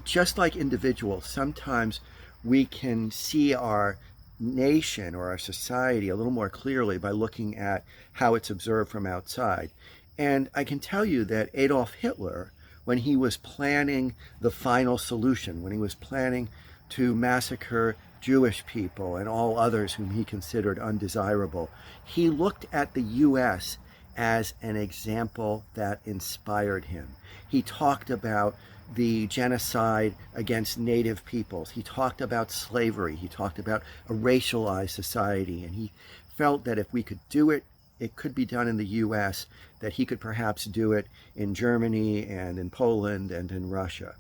just like individuals, sometimes we can see our nation or our society a little more clearly by looking at how it's observed from outside. And I can tell you that Adolf Hitler, when he was planning the final solution, when he was planning to massacre Jewish people and all others whom he considered undesirable, he looked at the U.S. as an example that inspired him. He talked about the genocide against native peoples. He talked about slavery. He talked about a racialized society. And he felt that if we could do it, it could be done in the U.S., that he could perhaps do it in Germany and in Poland and in Russia.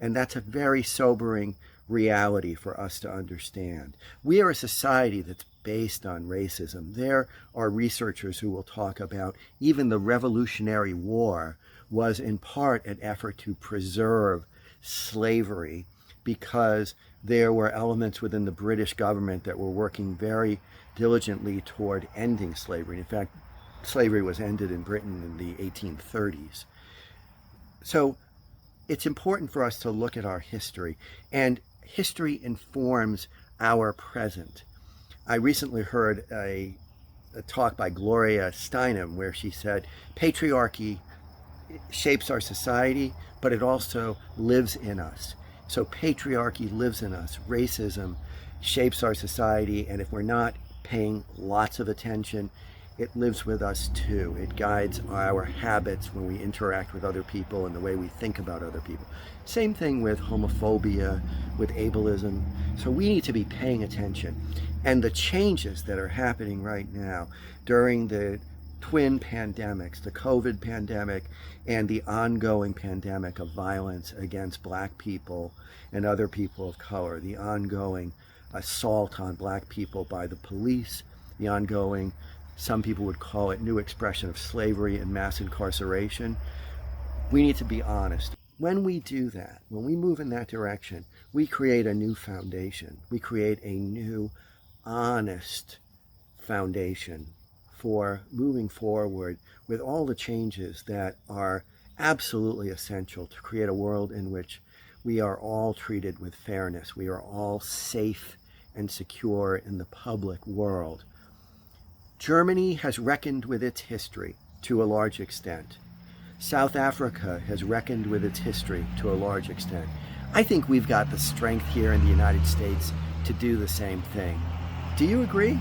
And that's a very sobering reality for us to understand. We are a society that's based on racism. There are researchers who will talk about even the Revolutionary War was in part an effort to preserve slavery because there were elements within the British government that were working very diligently toward ending slavery. In fact, slavery was ended in Britain in the 1830s. So it's important for us to look at our history, and history informs our present. I recently heard a talk by Gloria Steinem where she said patriarchy shapes our society, but it also lives in us. So patriarchy lives in us. Racism shapes our society, and if we're not paying lots of attention, it lives with us too. It guides our habits when we interact with other people and the way we think about other people. Same thing with homophobia, with ableism. So we need to be paying attention. And the changes that are happening right now during the twin pandemics, the COVID pandemic and the ongoing pandemic of violence against Black people and other people of color, the ongoing assault on Black people by the police, the ongoing, some people would call it, new expression of slavery and mass incarceration. We need to be honest. When we do that, when we move in that direction, we create a new foundation. We create a new, honest foundation for moving forward with all the changes that are absolutely essential to create a world in which we are all treated with fairness. We are all safe and secure in the public world. Germany has reckoned with its history to a large extent. South Africa has reckoned with its history to a large extent. I think we've got the strength here in the United States to do the same thing. Do you agree?